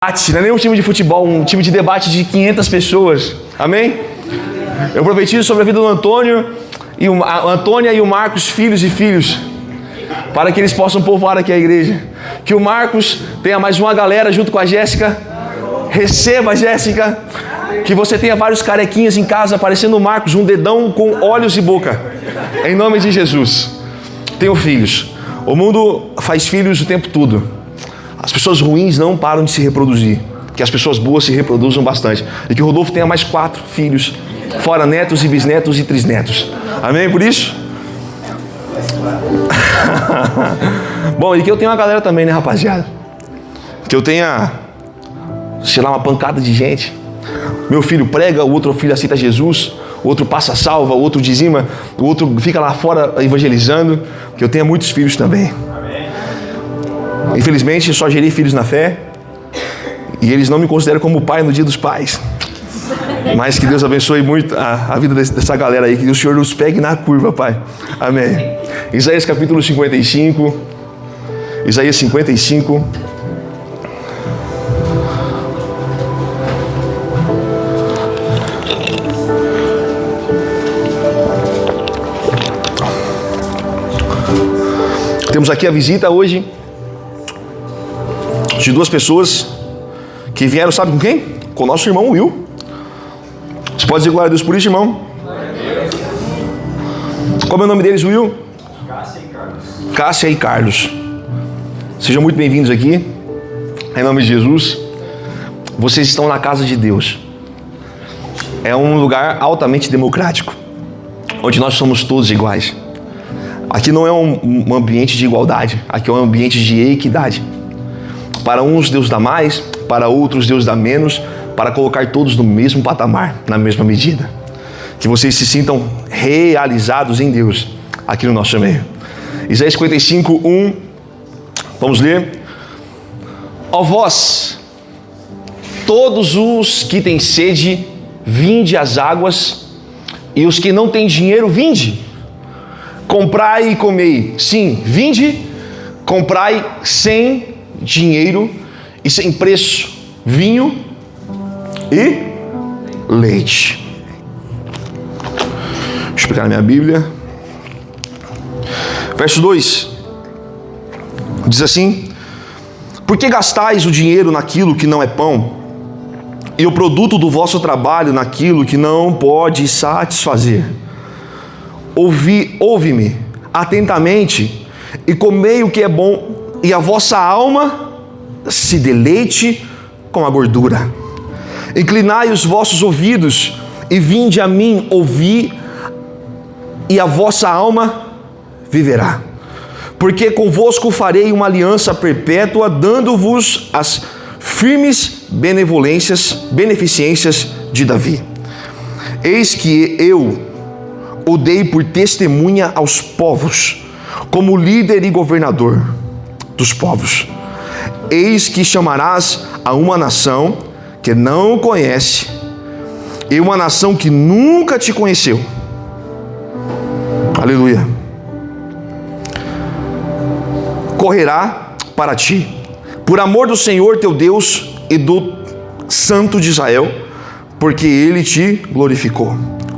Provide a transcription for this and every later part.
Não é nem um time de futebol, um time de debate de 500 pessoas. Amém? Eu profetizo sobre a vida do Antônia e o Marcos, filhos e filhos, para que eles possam povoar aqui a igreja. Que o Marcos tenha mais uma galera junto com a Jéssica. Receba, Jéssica. Que você tenha vários carequinhas em casa, parecendo o Marcos, um dedão com olhos e boca. Em nome de Jesus. Tenham filhos. O mundo faz filhos o tempo todo. As pessoas ruins não param de se reproduzir, que as pessoas boas se reproduzam bastante. E que o Rodolfo tenha mais 4 filhos, fora netos e bisnetos e trisnetos. Amém por isso? Bom, e que eu tenha uma galera também, né, rapaziada? Que eu tenha, sei lá, uma pancada de gente. Meu filho prega, o outro filho aceita Jesus, o outro passa salva, o outro dizima, o outro fica lá fora evangelizando. Que eu tenha muitos filhos também. Infelizmente, só gerei filhos na fé e eles não me consideram como pai no dia dos pais. Mas que Deus abençoe muito a vida dessa galera aí, que o Senhor nos pegue na curva, Pai. Amém. Isaías capítulo 55. Isaías 55. Temos aqui a visita hoje de 2 pessoas que vieram, sabe com quem? Com o nosso irmão Will. Você pode dizer glória a Deus por isso, irmão? Qual é o nome deles, Will? Cássia e Carlos. Cássia e Carlos. Sejam muito bem-vindos aqui. Em nome de Jesus. Vocês estão na casa de Deus. É um lugar altamente democrático, onde nós somos todos iguais. Aqui não é um ambiente de igualdade. Aqui é um ambiente de equidade. Para uns Deus dá mais, para outros Deus dá menos, para colocar todos no mesmo patamar, na mesma medida. Que vocês se sintam realizados em Deus, aqui no nosso meio. Isaías 55, 1, vamos ler. Ó vós, todos os que têm sede, vinde às águas, e os que não têm dinheiro, vinde. Comprai e comei. Sim, vinde, comprai sem dinheiro e sem preço, vinho e leite. Deixa eu pegar na minha Bíblia. Verso 2 diz assim: por que gastais o dinheiro naquilo que não é pão, e o produto do vosso trabalho naquilo que não pode satisfazer? Ouve-me atentamente e comei o que é bom, e a vossa alma se deleite com a gordura. Inclinai os vossos ouvidos e vinde a mim ouvir, e a vossa alma viverá. Porque convosco farei uma aliança perpétua, dando-vos as firmes beneficências de Davi. Eis que eu o dei por testemunha aos povos, como líder e governador dos povos. Eis que chamarás a uma nação que não conhece, e uma nação que nunca te conheceu. Aleluia. Correrá para ti, por amor do Senhor teu Deus e do Santo de Israel, porque ele te glorificou.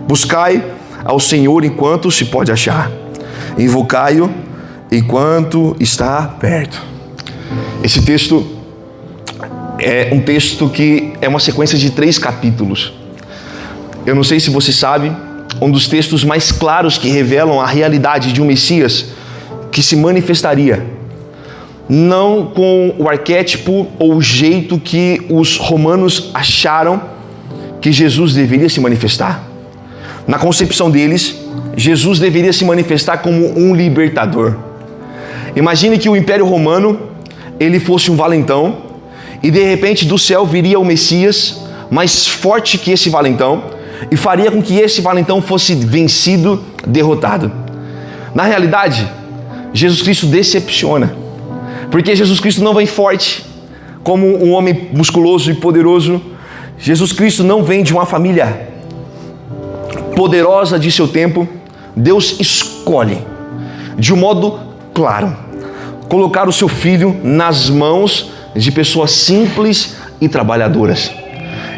Buscai ao Senhor enquanto se pode achar, invocai-o enquanto está perto. Esse texto é um texto que é uma sequência de 3 capítulos. Eu não sei se você sabe, um dos textos mais claros que revelam a realidade de um Messias que se manifestaria, não com o arquétipo ou o jeito que os romanos acharam que Jesus deveria se manifestar. Na concepção deles, Jesus deveria se manifestar como um libertador. Imagine que o Império Romano, ele fosse um valentão, e de repente do céu viria o Messias, mais forte que esse valentão, e faria com que esse valentão fosse vencido, derrotado. Na realidade, Jesus Cristo decepciona, porque Jesus Cristo não vem forte, como um homem musculoso e poderoso. Jesus Cristo não vem de uma família poderosa de seu tempo. Deus escolhe, de um modo claro, colocar o seu filho nas mãos de pessoas simples e trabalhadoras.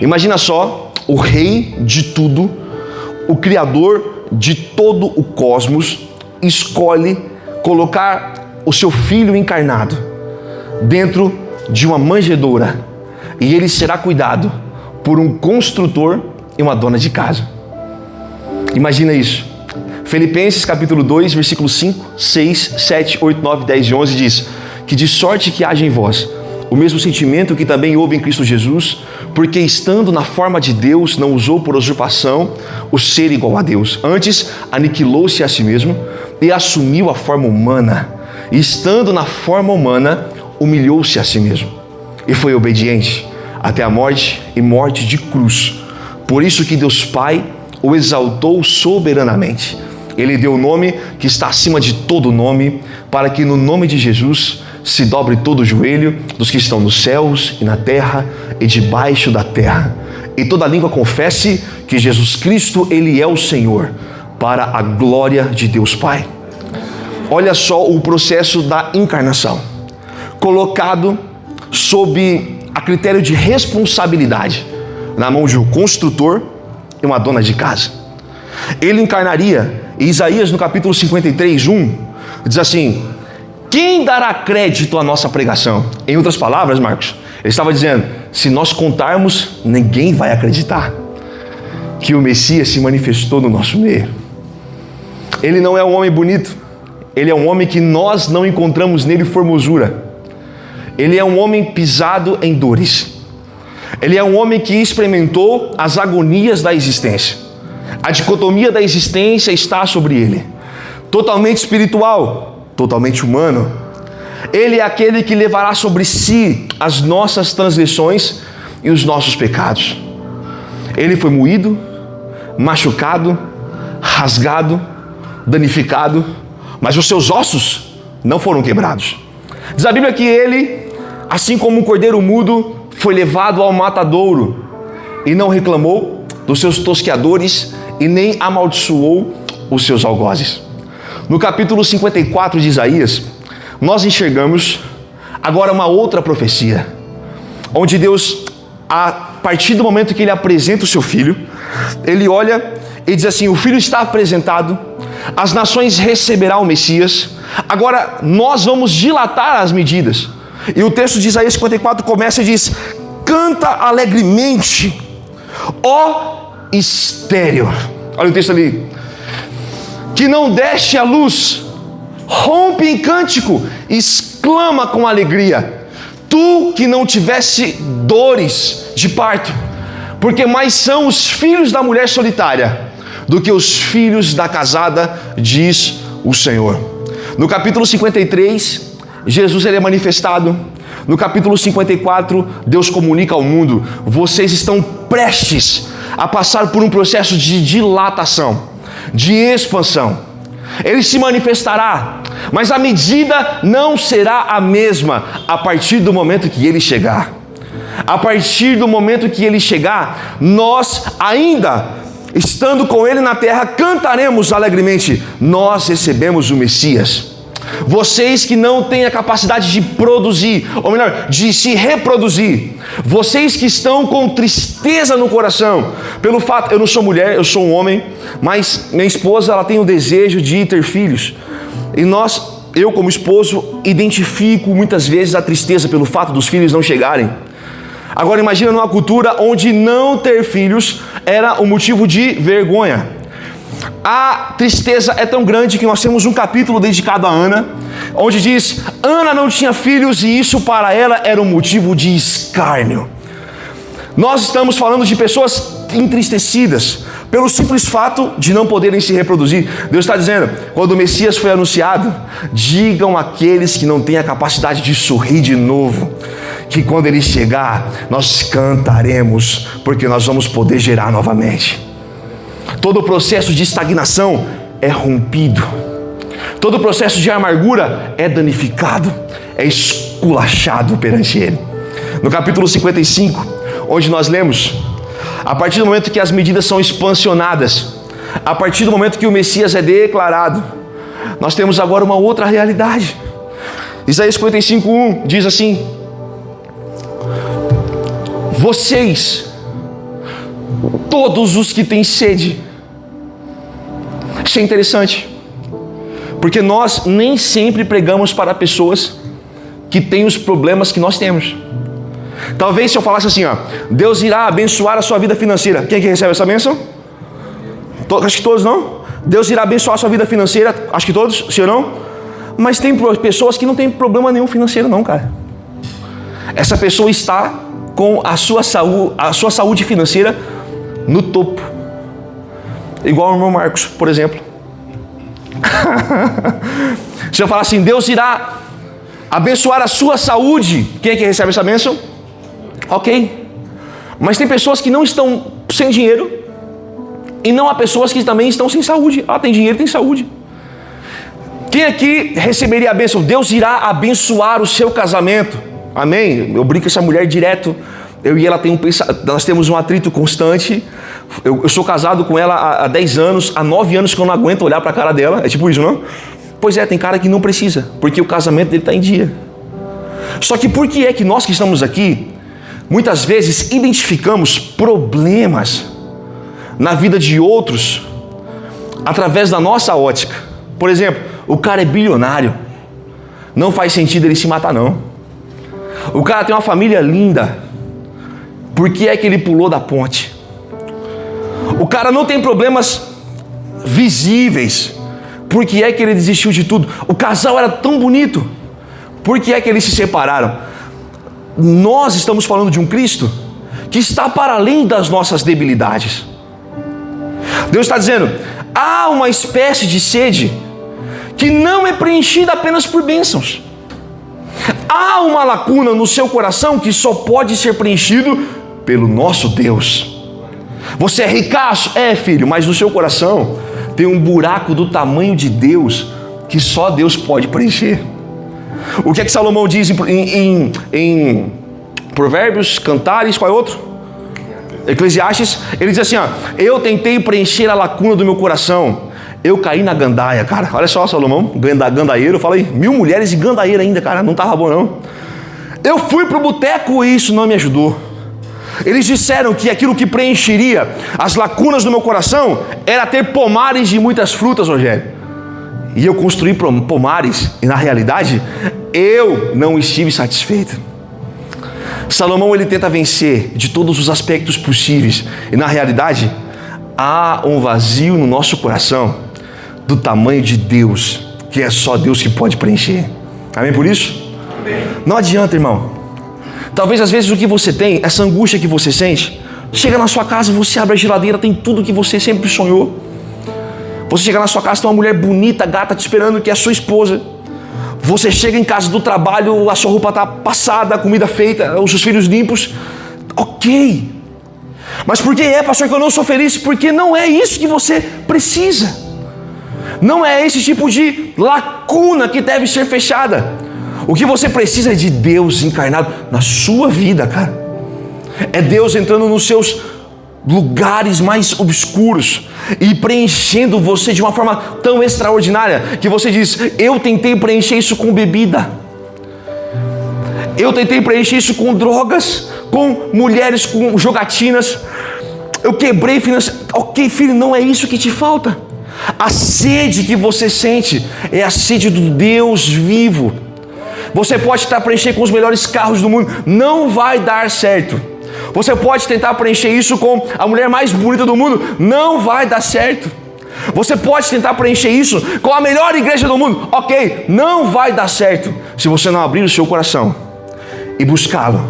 Imagina só, o rei de tudo, o criador de todo o cosmos, escolhe colocar o seu filho encarnado dentro de uma manjedoura, e ele será cuidado por um construtor e uma dona de casa. Imagina isso. Filipenses capítulo 2, versículos 5, 6, 7, 8, 9, 10 e 11 diz: que de sorte que haja em vós o mesmo sentimento que também houve em Cristo Jesus, porque estando na forma de Deus, não usou por usurpação o ser igual a Deus. Antes, aniquilou-se a si mesmo e assumiu a forma humana. E estando na forma humana, humilhou-se a si mesmo. E foi obediente até a morte e morte de cruz. Por isso que Deus Pai o exaltou soberanamente. Ele deu o nome que está acima de todo nome, para que no nome de Jesus se dobre todo o joelho dos que estão nos céus e na terra e debaixo da terra, e toda língua confesse que Jesus Cristo, Ele é o Senhor, para a glória de Deus Pai. Olha só o processo da encarnação, colocado sob a critério de responsabilidade, na mão de um construtor e uma dona de casa. Ele encarnaria, e Isaías no capítulo 53, 1, diz assim: quem dará crédito à nossa pregação? Em outras palavras, Marcos, ele estava dizendo, se nós contarmos, ninguém vai acreditar que o Messias se manifestou no nosso meio. Ele não é um homem bonito, ele é um homem que nós não encontramos nele formosura. Ele é um homem pisado em dores. Ele é um homem que experimentou as agonias da existência. A dicotomia da existência está sobre ele. Totalmente espiritual, totalmente humano. Ele é aquele que levará sobre si as nossas transgressões e os nossos pecados. Ele foi moído, machucado, rasgado, danificado, mas os seus ossos não foram quebrados. Diz a Bíblia que ele, assim como um cordeiro mudo, foi levado ao matadouro e não reclamou dos seus tosqueadores e nem amaldiçoou os seus algozes. No capítulo 54 de Isaías, nós enxergamos agora uma outra profecia, onde Deus, a partir do momento que Ele apresenta o seu Filho, Ele olha e diz assim: o Filho está apresentado, as nações receberão o Messias, agora nós vamos dilatar as medidas. E o texto de Isaías 54 começa e diz: canta alegremente, ó estéril. Olha o texto ali. Que não deste a luz, rompe em cântico, exclama com alegria. Tu que não tivesse dores de parto, porque mais são os filhos da mulher solitária do que os filhos da casada, diz o Senhor. No capítulo 53, Jesus ele é manifestado. No capítulo 54, Deus comunica ao mundo: vocês estão prestes a passar por um processo de dilatação, de expansão. Ele se manifestará, mas a medida não será a mesma a partir do momento que ele chegar. A partir do momento que ele chegar, nós ainda, estando com ele na terra, cantaremos alegremente: nós recebemos o Messias. Vocês que não têm a capacidade de produzir, ou melhor, de se reproduzir, vocês que estão com tristeza no coração, pelo fato, eu não sou mulher, eu sou um homem, mas minha esposa, ela tem o desejo de ter filhos, e eu como esposo, identifico muitas vezes a tristeza pelo fato dos filhos não chegarem. Agora imagina numa cultura onde não ter filhos era um motivo de vergonha. A tristeza é tão grande que nós temos um capítulo dedicado a Ana, onde diz: Ana não tinha filhos e isso para ela era um motivo de escárnio. Nós estamos falando de pessoas entristecidas pelo simples fato de não poderem se reproduzir. Deus está dizendo: quando o Messias foi anunciado, digam àqueles que não têm a capacidade de sorrir de novo, que quando ele chegar, nós cantaremos, porque nós vamos poder gerar novamente. Todo o processo de estagnação é rompido. Todo o processo de amargura é danificado, é esculachado perante ele. No capítulo 55, onde nós lemos: a partir do momento que as medidas são expansionadas, a partir do momento que o Messias é declarado, nós temos agora uma outra realidade. Isaías 55:1 diz assim: vocês, todos os que têm sede. Isso é interessante, porque nós nem sempre pregamos para pessoas que têm os problemas que nós temos. Talvez se eu falasse assim, ó, Deus irá abençoar a sua vida financeira. Quem é que recebe essa bênção? Acho que todos, não? Deus irá abençoar a sua vida financeira. Acho que todos, sim ou não? Mas tem pessoas que não tem problema nenhum financeiro não, cara. Essa pessoa está com a sua saúde financeira no topo. Igual o irmão Marcos, por exemplo. Se eu falar assim, Deus irá abençoar a sua saúde, quem é que recebe essa bênção? Ok. Mas tem pessoas que não estão sem dinheiro, e não há pessoas que também estão sem saúde. Tem dinheiro, tem saúde. Quem aqui receberia a bênção? Deus irá abençoar o seu casamento. Amém? Eu brinco com essa mulher direto. Eu e ela nós temos um atrito constante. Eu sou casado com ela há 10 anos, há 9 anos que eu não aguento olhar para a cara dela. É tipo isso, não? Pois é, tem cara que não precisa, porque o casamento dele está em dia. Só que por que é que nós que estamos aqui, muitas vezes identificamos problemas na vida de outros através da nossa ótica? Por exemplo, o cara é bilionário, não faz sentido ele se matar não. O cara tem uma família linda, por que é que ele pulou da ponte? O cara não tem problemas visíveis, por que é que ele desistiu de tudo? O casal era tão bonito, por que é que eles se separaram? Nós estamos falando de um Cristo que está para além das nossas debilidades. Deus está dizendo, há uma espécie de sede que não é preenchida apenas por bênçãos. Há uma lacuna no seu coração que só pode ser preenchido pelo nosso Deus. Você é ricaço? É, filho, mas no seu coração tem um buraco do tamanho de Deus que só Deus pode preencher. O que é que Salomão diz em Provérbios, Cantares, qual é outro? Eclesiastes. Ele diz assim, ó, eu tentei preencher a lacuna do meu coração, eu caí na gandaia, cara. Olha só, Salomão, gandaieiro, eu falei, 1000 mulheres e gandaieira ainda, cara, não estava bom não. Eu fui pro boteco e isso não me ajudou. Eles disseram que aquilo que preencheria as lacunas do meu coração era ter pomares de muitas frutas, Rogério. E eu construí pomares e na realidade eu não estive satisfeito. Salomão, ele tenta vencer de todos os aspectos possíveis e na realidade há um vazio no nosso coração do tamanho de Deus, que é só Deus que pode preencher. Amém por isso? Amém. Não adianta, irmão. Talvez às vezes o que você tem, essa angústia que você sente, chega na sua casa, você abre a geladeira, tem tudo que você sempre sonhou. Você chega na sua casa, tem uma mulher bonita, gata, te esperando, que é a sua esposa. Você chega em casa do trabalho, a sua roupa está passada, a comida feita, os seus filhos limpos. Ok. Mas por que pastor, que eu não sou feliz? Porque não é isso que você precisa. Não é esse tipo de lacuna que deve ser fechada. O que você precisa é de Deus encarnado na sua vida, cara. É Deus entrando nos seus lugares mais obscuros e preenchendo você de uma forma tão extraordinária que você diz, eu tentei preencher isso com bebida. Eu tentei preencher isso com drogas, com mulheres, com jogatinas. Eu quebrei finanças. Ok, filho, não é isso que te falta. A sede que você sente é a sede do Deus vivo. Você pode tentar preencher com os melhores carros do mundo, não vai dar certo. Você pode tentar preencher isso com a mulher mais bonita do mundo, não vai dar certo. Você pode tentar preencher isso com a melhor igreja do mundo, ok, não vai dar certo. Se você não abrir o seu coração e buscá-lo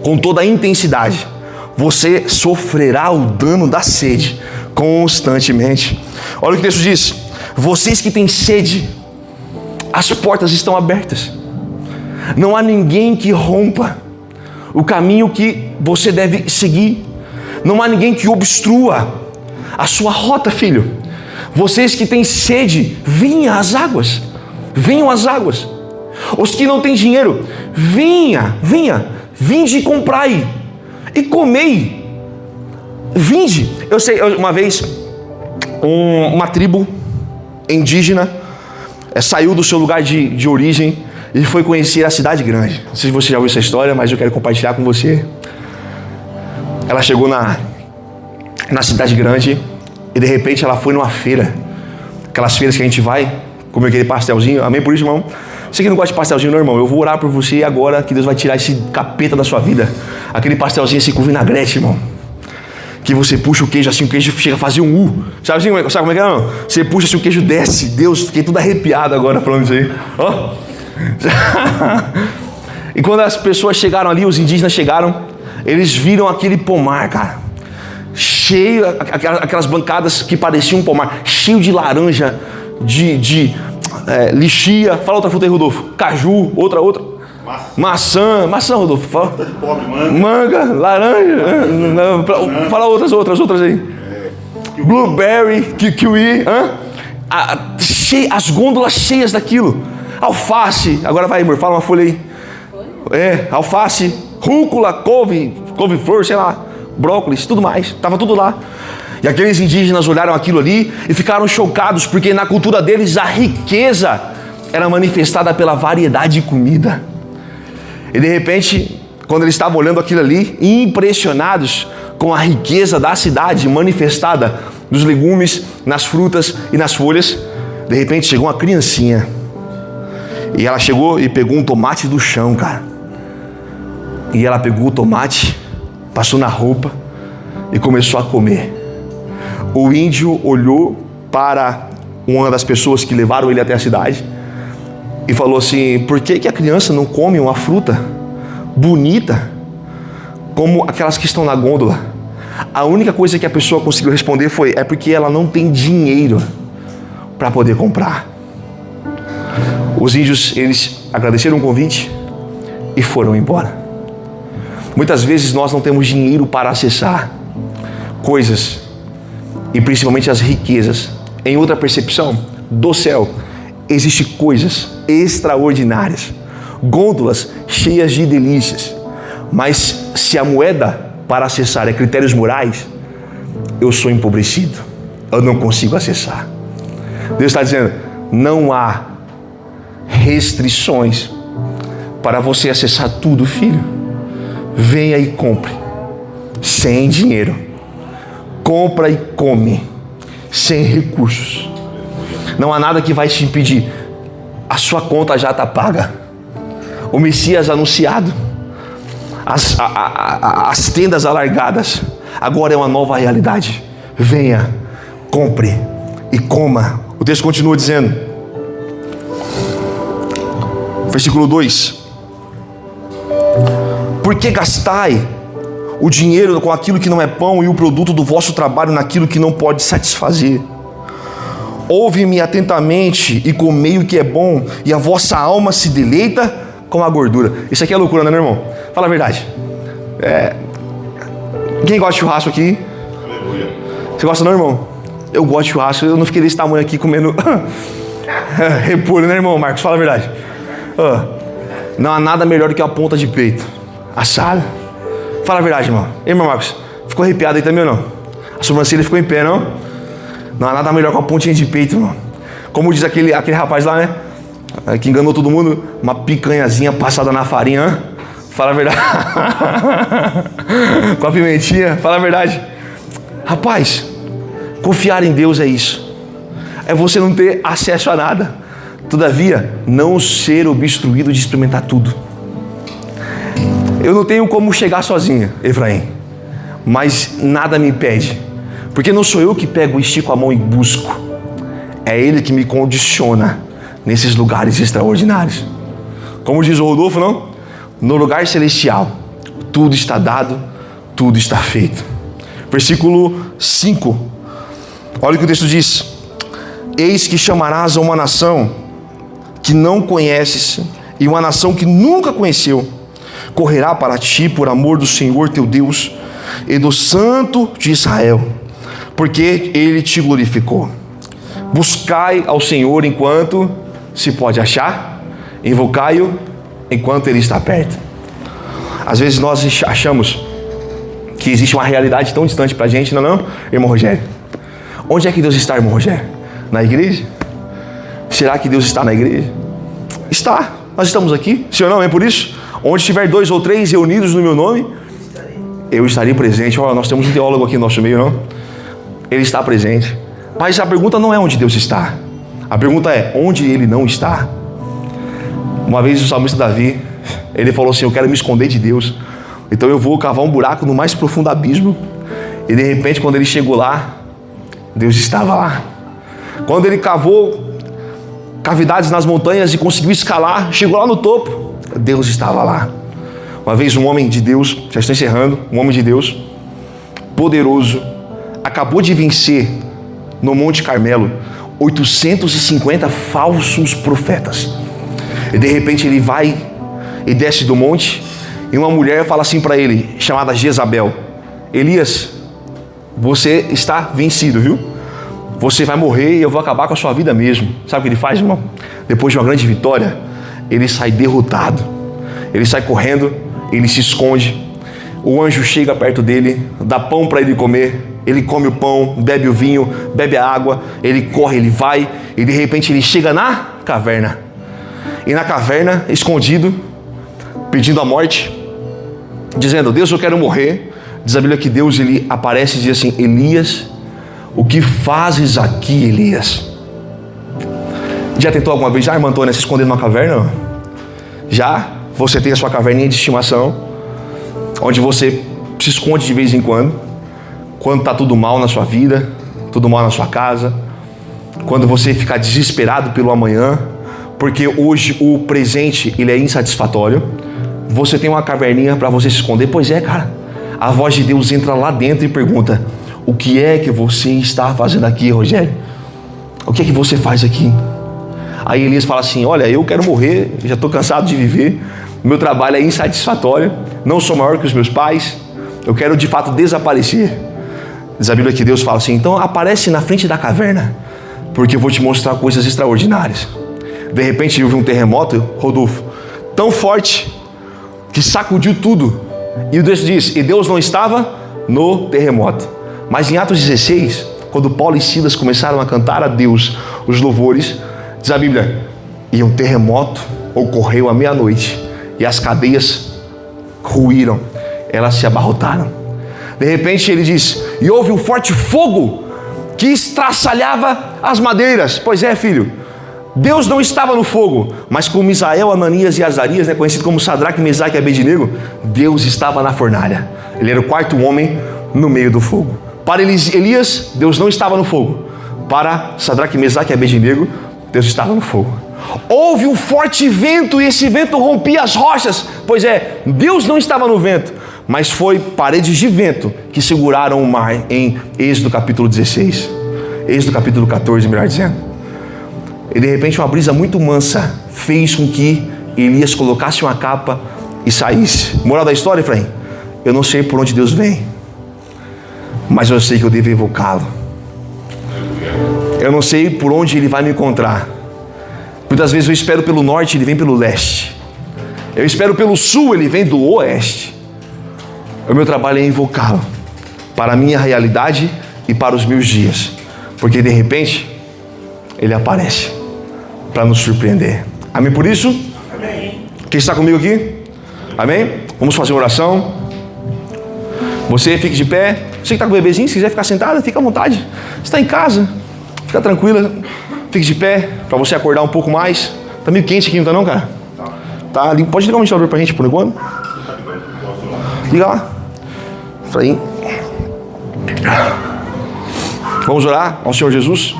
com toda a intensidade, você sofrerá o dano da sede constantemente. Olha o que o texto diz, vocês que têm sede, as portas estão abertas. Não há ninguém que rompa o caminho que você deve seguir. Não há ninguém que obstrua a sua rota, filho. Vocês que têm sede, venham às águas. Venham às águas. Os que não têm dinheiro, vinde e comprai e comei. Vinde. Eu sei, uma vez, uma tribo indígena saiu do seu lugar de origem e foi conhecer a cidade grande. Não sei se você já ouviu essa história, mas eu quero compartilhar com você. ela chegou na cidade grande e de repente ela foi numa feira. Aquelas feiras que a gente vai comer aquele pastelzinho. Amém por isso, irmão? Você que não gosta de pastelzinho, não, irmão, eu vou orar por você agora que Deus vai tirar esse capeta da sua vida. Aquele pastelzinho assim com vinagrete, irmão. Que você puxa o queijo assim, o queijo chega a fazer um U. Sabe como é que é, não? Você puxa assim, o queijo desce. Deus, fiquei tudo arrepiado agora falando isso aí. Ó. E quando as pessoas chegaram ali, os indígenas chegaram, eles viram aquele pomar, cara. Cheio, aquelas bancadas que pareciam um pomar, cheio de laranja, de lixia. Fala outra fruta aí, Rodolfo. Caju, outra. Maçã, Rodolfo. Fala. Manga, laranja. Fala outras aí. Blueberry, kiwi. As gôndolas cheias daquilo. Alface. Agora vai, amor, fala uma folha aí. Alface, rúcula, couve-flor, sei lá. Brócolis, tudo mais. Tava tudo lá. E aqueles indígenas olharam aquilo ali e ficaram chocados, porque na cultura deles a riqueza era manifestada pela variedade de comida. E de repente, quando eles estavam olhando aquilo ali, impressionados com a riqueza da cidade manifestada nos legumes, nas frutas e nas folhas, de repente chegou uma criancinha. E ela chegou e pegou um tomate do chão, cara. E ela pegou o tomate, passou na roupa e começou a comer. O índio olhou para uma das pessoas que levaram ele até a cidade e falou assim: por que a criança não come uma fruta bonita como aquelas que estão na gôndola? A única coisa que a pessoa conseguiu responder foi: é porque ela não tem dinheiro para poder comprar. Os índios, eles agradeceram o convite e foram embora. Muitas vezes nós não temos dinheiro para acessar coisas, e principalmente as riquezas. Em outra percepção do céu, existem coisas extraordinárias, gôndolas cheias de delícias. Mas se a moeda para acessar é critérios morais, eu sou empobrecido, eu não consigo acessar. Deus está dizendo: não há restrições para você acessar tudo, filho. Venha e compre, sem dinheiro. Compra e come, sem recursos. Não há nada que vai te impedir. A sua conta já está paga. O Messias anunciado, as tendas alargadas, agora é uma nova realidade. Venha, compre e coma. O texto continua dizendo, versículo 2: por que gastai o dinheiro com aquilo que não é pão e o produto do vosso trabalho naquilo que não pode satisfazer? Ouve-me atentamente e comei o que é bom, e a vossa alma se deleita com a gordura. Isso aqui é loucura, né, meu irmão? Fala a verdade. Quem gosta de churrasco aqui? Aleluia. Você gosta não, irmão? Eu gosto de churrasco. Eu não fiquei desse tamanho aqui comendo repolho, né, irmão? Marcos, fala a verdade. Não há nada melhor do que a ponta de peito assada. Fala a verdade, irmão. E irmão Marcos, ficou arrepiado aí também ou não? A sobrancelha ficou em pé, não? Não há nada melhor que a pontinha de peito, irmão. Como diz aquele rapaz lá, né? Que enganou todo mundo. Uma picanhazinha passada na farinha. Fala a verdade. Com a pimentinha. Fala a verdade. Rapaz, confiar em Deus é isso. É você não ter acesso a nada. Todavia, não ser obstruído de experimentar tudo. Eu não tenho como chegar sozinho, Efraim. Mas nada me impede. Porque não sou eu que pego, estico a mão e busco. É Ele que me condiciona nesses lugares extraordinários. Como diz o Rodolfo, não? No lugar celestial, tudo está dado, tudo está feito. Versículo 5. Olha o que o texto diz. Eis que chamarás a uma nação que não conheces, e uma nação que nunca conheceu, correrá para ti por amor do Senhor teu Deus e do Santo de Israel, porque Ele te glorificou. Buscai ao Senhor enquanto se pode achar, invocai-o enquanto Ele está perto. Às vezes nós achamos que existe uma realidade tão distante para a gente, não, irmão Rogério? Onde é que Deus está, irmão Rogério? Na igreja? Será que Deus está na igreja? Está. Nós estamos aqui, sim ou não? É por isso? Onde estiver 2 ou 3 reunidos no meu nome, eu estarei presente. Nós temos um teólogo aqui no nosso meio, não? Ele está presente. Mas a pergunta não é onde Deus está. A pergunta é onde Ele não está. Uma vez o salmista Davi, ele falou assim: eu quero me esconder de Deus, então eu vou cavar um buraco no mais profundo abismo. E de repente, quando ele chegou lá, Deus estava lá. Quando ele cavou cavidades nas montanhas e conseguiu escalar, chegou lá no topo, Deus estava lá. Uma vez um homem de Deus, já estou encerrando, um homem de Deus, poderoso, acabou de vencer no Monte Carmelo 850 falsos profetas. E de repente ele vai e desce do monte, e uma mulher fala assim para ele, chamada Jezabel: Elias, você está vencido, viu? Você vai morrer e eu vou acabar com a sua vida mesmo. Sabe o que ele faz, irmão? Depois de uma grande vitória, ele sai derrotado. Ele sai correndo, ele se esconde. O anjo chega perto dele, dá pão para ele comer. Ele come o pão, bebe o vinho, bebe a água. Ele corre, ele vai, e de repente ele chega na caverna. E na caverna, escondido, pedindo a morte, dizendo: Deus, eu quero morrer. Diz a Bíblia que Deus, ele aparece e diz assim: Elias, o que fazes aqui, Elias? Já tentou alguma vez, irmã Antônia, se esconder numa caverna? Já? Você tem a sua caverninha de estimação, onde você se esconde de vez em quando está tudo mal na sua vida, tudo mal na sua casa, quando você fica desesperado pelo amanhã, porque hoje o presente ele é insatisfatório. Você tem uma caverninha para você se esconder? Pois é, cara. A voz de Deus entra lá dentro e pergunta: o que é que você está fazendo aqui, Rogério? O que é que você faz aqui? Aí Elias fala assim: olha, eu quero morrer, já estou cansado de viver, meu trabalho é insatisfatório, não sou maior que os meus pais, eu quero de fato desaparecer. Diz a Bíblia que Deus fala assim: então aparece na frente da caverna, porque eu vou te mostrar coisas extraordinárias. De repente houve um terremoto, Rodolfo, tão forte que sacudiu tudo. E Deus diz: e Deus não estava no terremoto. Mas em Atos 16, quando Paulo e Silas começaram a cantar a Deus os louvores, diz a Bíblia, e um terremoto ocorreu à meia-noite, e as cadeias ruíram, elas se abarrotaram. De repente ele diz: e houve um forte fogo que estraçalhava as madeiras. Pois é, filho, Deus não estava no fogo, mas com Misael, Ananias e Azarias, conhecido como Sadraque, Mesaque e Abednego, Deus estava na fornalha. Ele era o quarto homem no meio do fogo. Para Elias, Deus não estava no fogo. Para Sadraque, Mesaque e Abednego, Deus estava no fogo. Houve um forte vento, e esse vento rompia as rochas. Pois é, Deus não estava no vento, mas foi paredes de vento que seguraram o mar, em Êxodo capítulo 16. Êxodo capítulo 14, melhor dizendo. E de repente uma brisa muito mansa fez com que Elias colocasse uma capa e saísse. Moral da história, Efraim: eu não sei por onde Deus vem, mas eu sei que eu devo evocá-lo. Eu não sei por onde Ele vai me encontrar. Muitas vezes eu espero pelo norte, Ele vem pelo leste. Eu espero pelo sul, Ele vem do oeste. O meu trabalho é invocá-lo para a minha realidade e para os meus dias, porque de repente Ele aparece para nos surpreender. Amém por isso? Amém. Quem está comigo aqui? Amém? Vamos fazer uma oração. Você fique de pé. Você que está com o bebezinho, se quiser ficar sentado, fica à vontade. Você está em casa, fica tranquila. Fique de pé para você acordar um pouco mais. Está meio quente aqui, não está não, cara? Tá. Pode ligar o ventilador para a gente por enquanto? Liga lá. Efraim. Vamos orar ao Senhor Jesus.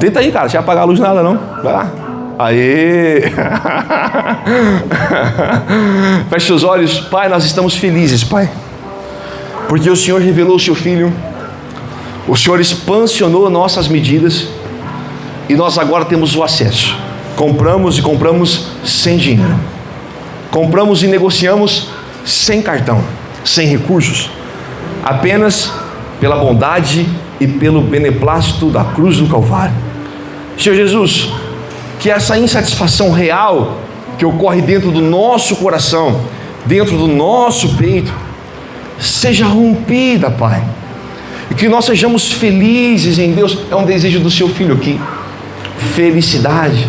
Tenta aí, cara, sem apagar a luz nada não. Vai lá. Aê! Feche seus olhos. Pai, nós estamos felizes, Pai, porque o Senhor revelou o seu Filho. O Senhor expansionou nossas medidas e nós agora temos o acesso. Compramos sem dinheiro. Compramos e negociamos sem cartão, sem recursos, apenas pela bondade e pelo beneplácito da cruz do Calvário. Senhor Jesus, que essa insatisfação real que ocorre dentro do nosso coração, dentro do nosso peito, seja rompida, Pai, e que nós sejamos felizes em Deus. É um desejo do seu Filho aqui, felicidade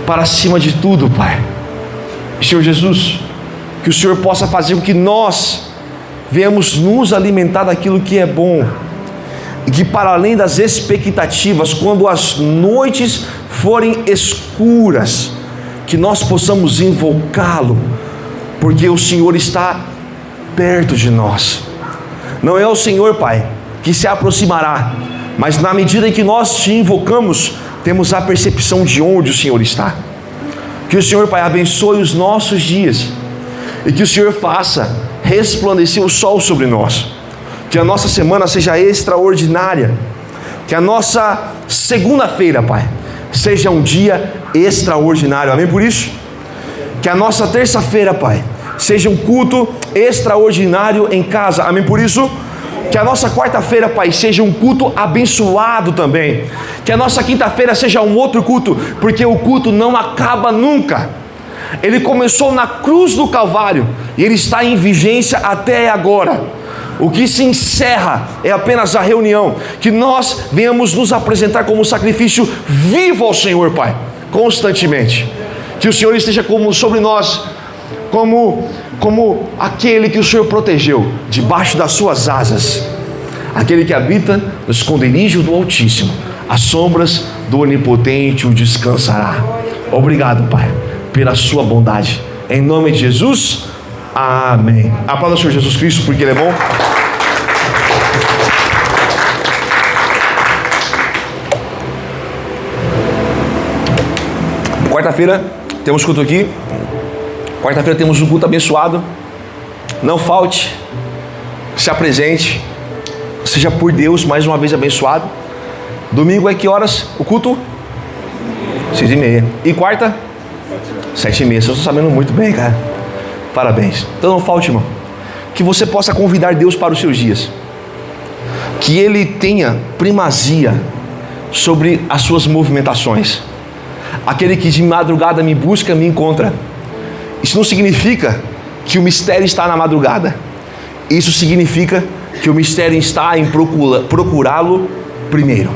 para cima de tudo, Pai. Senhor Jesus, que o Senhor possa fazer com que nós venhamos nos alimentar daquilo que é bom, e que para além das expectativas, quando as noites forem escuras, que nós possamos invocá-lo, porque o Senhor está perto de nós. Não é o Senhor, Pai, que se aproximará, mas na medida em que nós te invocamos, temos a percepção de onde o Senhor está. Que o Senhor, Pai, abençoe os nossos dias, e que o Senhor faça resplandecer o sol sobre nós. Que a nossa semana seja extraordinária, que a nossa segunda-feira, Pai, seja um dia extraordinário, amém por isso? Que a nossa terça-feira, Pai, seja um culto extraordinário em casa, amém por isso? Que a nossa quarta-feira, Pai, seja um culto abençoado também. Que a nossa quinta-feira seja um outro culto, porque o culto não acaba nunca. Ele começou na cruz do Calvário e ele está em vigência até agora. O que se encerra é apenas a reunião, que nós venhamos nos apresentar como um sacrifício vivo ao Senhor, Pai, constantemente. Que o Senhor esteja sobre nós, como aquele que o Senhor protegeu debaixo das suas asas, aquele que habita no esconderijo do Altíssimo, as sombras do Onipotente o descansará. Obrigado, Pai, pela sua bondade, em nome de Jesus, amém. Aplauda o Senhor Jesus Cristo, porque Ele é bom. Quarta-feira temos culto aqui. Quarta-feira temos um culto abençoado. Não falte, se apresente, seja por Deus mais uma vez abençoado. Domingo é que horas o culto? 6h30. E quarta? 7h30. Vocês estão sabendo muito bem, cara. Parabéns. Então não falte, irmão. Que você possa convidar Deus para os seus dias. Que Ele tenha primazia sobre as suas movimentações. Aquele que de madrugada me busca, me encontra. Isso não significa que o mistério está na madrugada. Isso significa que o mistério está em procurá-lo primeiro.